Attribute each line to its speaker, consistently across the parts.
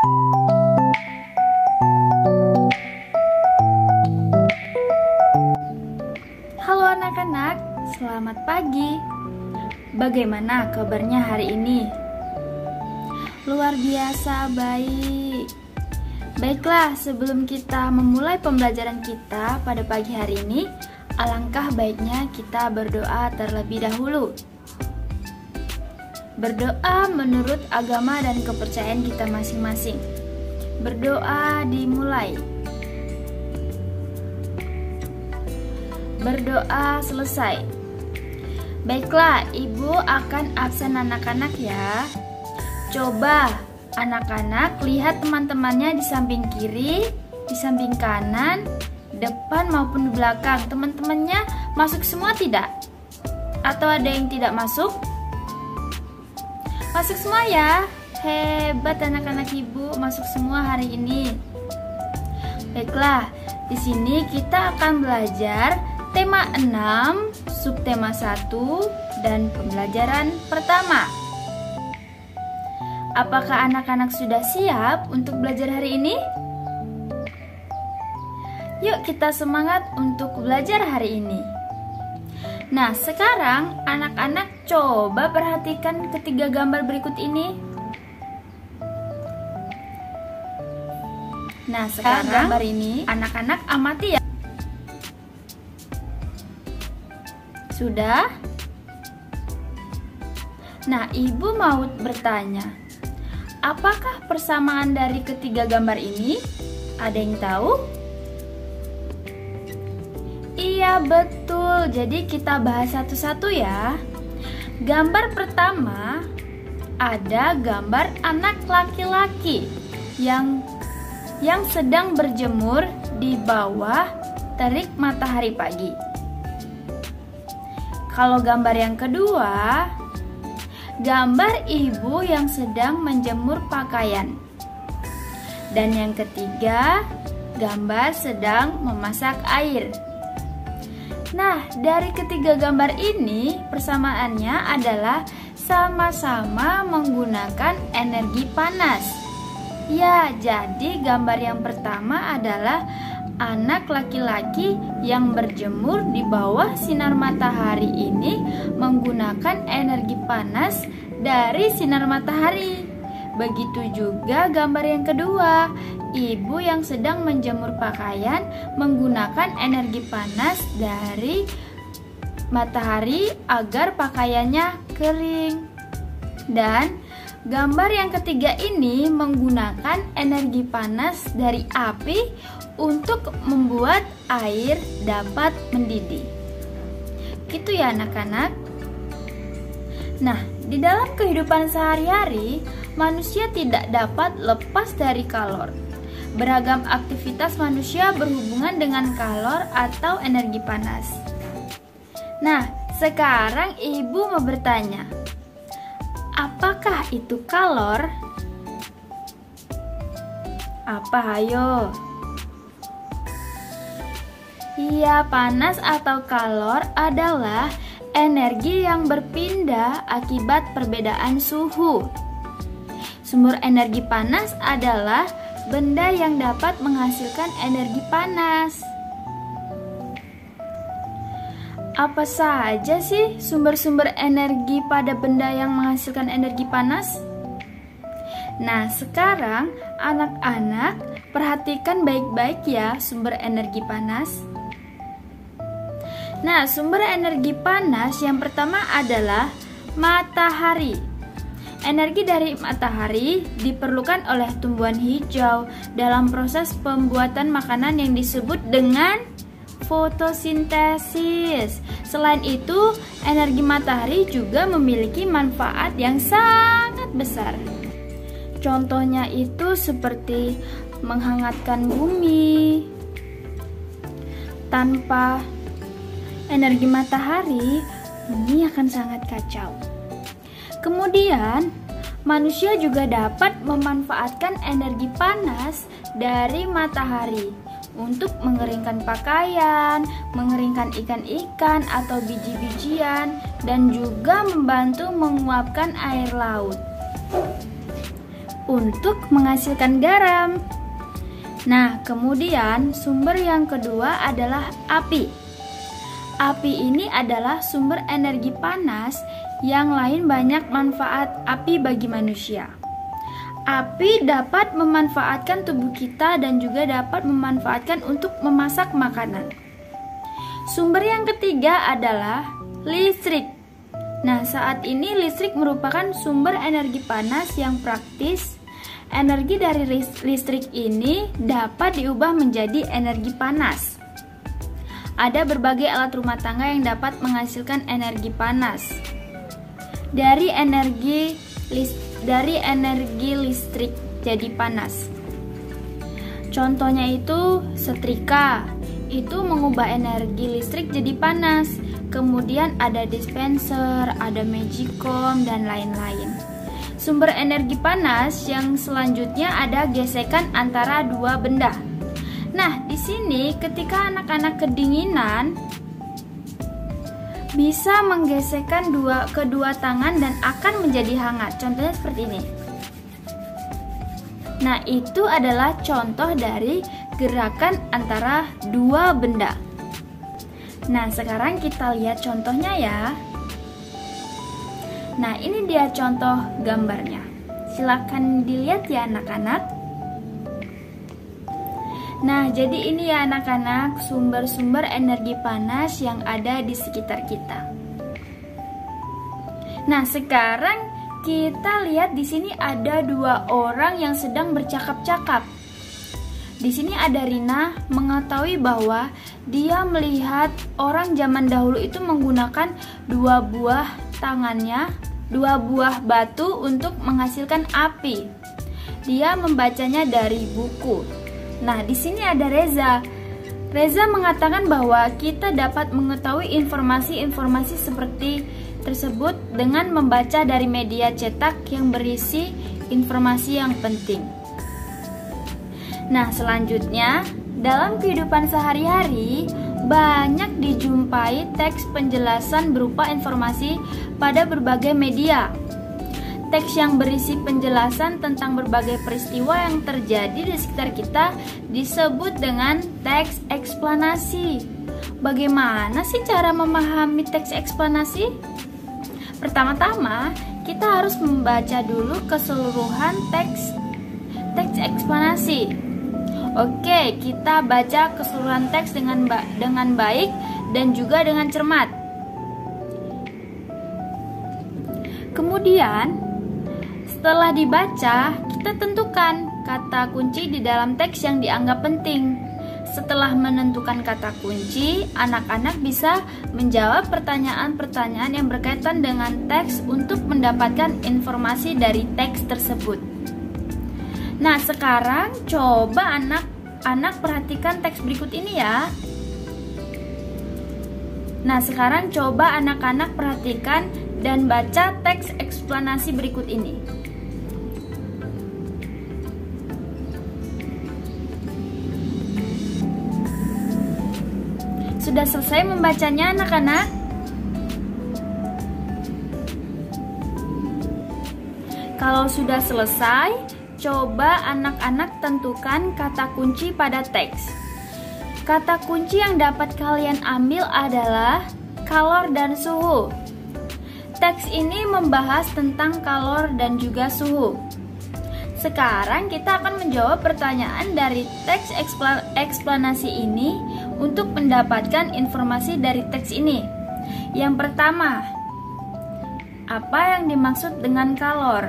Speaker 1: Halo anak-anak, selamat pagi. Bagaimana kabarnya hari ini? Luar biasa baik. Baiklah, sebelum kita memulai pembelajaran kita pada pagi hari ini, alangkah baiknya kita berdoa terlebih dahulu. Berdoa menurut agama dan kepercayaan kita masing-masing. Berdoa dimulai. Berdoa selesai. Baiklah, ibu akan absen anak-anak ya. Coba anak-anak lihat teman-temannya di samping kiri, di samping kanan, depan maupun di belakang. Teman-temannya masuk semua tidak? Atau ada yang tidak masuk? Masuk semua ya. Hebat anak-anak ibu, masuk semua hari ini. Baiklah, di sini kita akan belajar tema 6, subtema 1, dan pembelajaran pertama. Apakah anak-anak sudah siap untuk belajar hari ini? Yuk kita semangat untuk belajar hari ini. Nah, sekarang anak-anak coba perhatikan ketiga gambar berikut ini. Nah, sekarang gambar ini anak-anak amati ya. Sudah? Nah, ibu mau bertanya, apakah persamaan dari ketiga gambar ini? Ada yang tahu? Iya, betul. Jadi kita bahas satu-satu ya. Gambar pertama, ada gambar anak laki-laki yang sedang berjemur di bawah terik matahari pagi. Kalau gambar yang kedua, gambar ibu yang sedang menjemur pakaian. Dan yang ketiga, gambar sedang memasak air. Nah, dari ketiga gambar ini persamaannya adalah sama-sama menggunakan energi panas. Ya, jadi gambar yang pertama adalah anak laki-laki yang berjemur di bawah sinar matahari ini menggunakan energi panas dari sinar matahari. Begitu juga gambar yang kedua, ibu yang sedang menjemur pakaian menggunakan energi panas dari matahari agar pakaiannya kering. Dan gambar yang ketiga ini menggunakan energi panas dari api untuk membuat air dapat mendidih. Gitu ya anak-anak. Nah, di dalam kehidupan sehari-hari, manusia tidak dapat lepas dari kalor. Beragam aktivitas manusia berhubungan dengan kalor atau energi panas. Nah, sekarang ibu mau bertanya, apakah itu kalor? Apa ayo? Iya, panas atau kalor adalah energi yang berpindah akibat perbedaan suhu. Sumber energi panas adalah benda yang dapat menghasilkan energi panas. Apa saja sih sumber-sumber energi pada benda yang menghasilkan energi panas? Nah, sekarang anak-anak perhatikan baik-baik ya sumber energi panas. Nah, sumber energi panas yang pertama adalah matahari. Energi dari matahari diperlukan oleh tumbuhan hijau dalam proses pembuatan makanan yang disebut dengan fotosintesis. Selain itu, energi matahari juga memiliki manfaat yang sangat besar. Contohnya itu seperti menghangatkan bumi. Tanpa energi matahari, bumi akan sangat kacau. Kemudian, manusia juga dapat memanfaatkan energi panas dari matahari untuk mengeringkan pakaian, mengeringkan ikan-ikan atau biji-bijian, dan juga membantu menguapkan air laut. untuk menghasilkan garam. Nah, kemudian sumber yang kedua adalah api. Api ini adalah sumber energi panas yang lain banyak manfaat api bagi manusia. Api dapat memanfaatkan tubuh kita dan juga dapat memanfaatkan untuk memasak makanan. Sumber yang ketiga adalah listrik. Nah, saat ini listrik merupakan sumber energi panas yang praktis. Energi dari listrik ini dapat diubah menjadi energi panas. Ada berbagai alat rumah tangga yang dapat menghasilkan energi panas dari energi listrik jadi panas. Contohnya itu setrika, itu mengubah energi listrik jadi panas. Kemudian ada dispenser, ada magicom, dan lain-lain. Sumber energi panas yang selanjutnya ada gesekan antara dua benda. Nah, di sini ketika anak-anak kedinginan bisa menggesekkan kedua tangan dan akan menjadi hangat. Contohnya seperti ini. Nah, itu adalah contoh dari gerakan antara dua benda. Nah, sekarang kita lihat contohnya ya. Nah, ini dia contoh gambarnya. Silakan dilihat ya anak-anak. Nah, jadi ini ya anak-anak sumber-sumber energi panas yang ada di sekitar kita. Nah, sekarang kita lihat di sini ada dua orang yang sedang bercakap-cakap. Di sini ada Rina mengetahui bahwa dia melihat orang zaman dahulu itu menggunakan dua buah batu untuk menghasilkan api. Dia membacanya dari buku. Nah, di sini ada Reza. Reza mengatakan bahwa kita dapat mengetahui informasi-informasi seperti tersebut dengan membaca dari media cetak yang berisi informasi yang penting. Nah, selanjutnya, dalam kehidupan sehari-hari, banyak dijumpai teks penjelasan berupa informasi pada berbagai media. Teks yang berisi penjelasan tentang berbagai peristiwa yang terjadi di sekitar kita disebut dengan teks eksplanasi. Bagaimana sih cara memahami teks eksplanasi? Pertama-tama, kita harus membaca dulu keseluruhan teks eksplanasi. Oke, kita baca keseluruhan teks dengan baik dan juga dengan cermat. Kemudian, setelah dibaca, kita tentukan kata kunci di dalam teks yang dianggap penting. Setelah menentukan kata kunci, anak-anak bisa menjawab pertanyaan-pertanyaan yang berkaitan dengan teks untuk mendapatkan informasi dari teks tersebut. Nah, sekarang coba anak-anak perhatikan teks berikut ini ya. Nah, sekarang coba anak-anak perhatikan dan baca teks eksplanasi berikut ini. Sudah selesai membacanya anak-anak? Kalau sudah selesai, coba anak-anak tentukan kata kunci pada teks. Kata kunci yang dapat kalian ambil adalah kalor dan suhu. Teks ini membahas tentang kalor dan juga suhu. Sekarang kita akan menjawab pertanyaan dari teks eksplanasi ini untuk mendapatkan informasi dari teks ini. Yang pertama, apa yang dimaksud dengan kalor?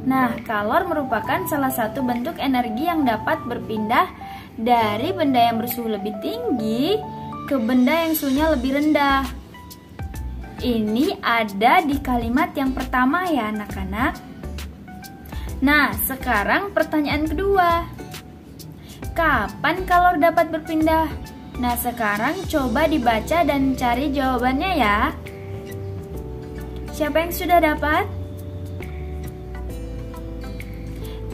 Speaker 1: Nah, kalor merupakan salah satu bentuk energi yang dapat berpindah dari benda yang bersuhu lebih tinggi ke benda yang suhunya lebih rendah. Ini ada di kalimat yang pertama ya anak-anak. Nah, sekarang pertanyaan kedua. Kapan kalor dapat berpindah? Nah, sekarang coba dibaca dan cari jawabannya ya. Siapa yang sudah dapat?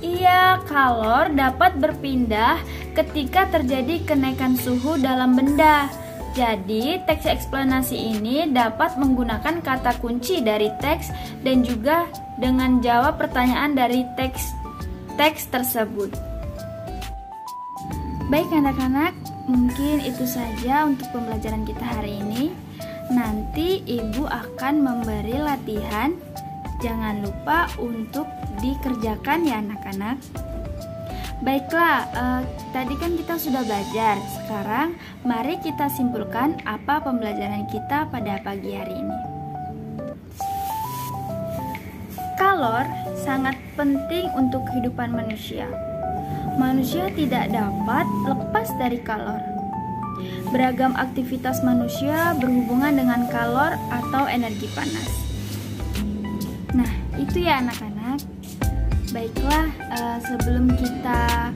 Speaker 1: Iya, kalor dapat berpindah ketika terjadi kenaikan suhu dalam benda. Jadi, teks eksplanasi ini dapat menggunakan kata kunci dari teks dan juga dengan jawab pertanyaan dari teks tersebut. Baik anak-anak, mungkin itu saja untuk pembelajaran kita hari ini. Nanti ibu akan memberi latihan. Jangan lupa untuk dikerjakan ya anak-anak. Baiklah, tadi kan kita sudah belajar. Sekarang mari kita simpulkan apa pembelajaran kita pada pagi hari ini. Kalor sangat penting untuk kehidupan manusia. Manusia tidak dapat lepas dari kalor. Beragam aktivitas manusia berhubungan dengan kalor atau energi panas. Nah, itu ya anak-anak. Baiklah, sebelum kita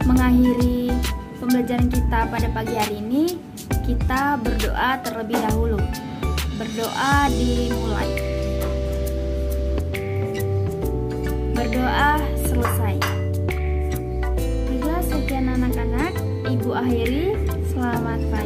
Speaker 1: mengakhiri pembelajaran kita pada pagi hari ini, kita berdoa terlebih dahulu. Berdoa dimulai. Berdoa selesai. Baiklah, sekian anak-anak. Ibu akhiri. Selamat pagi.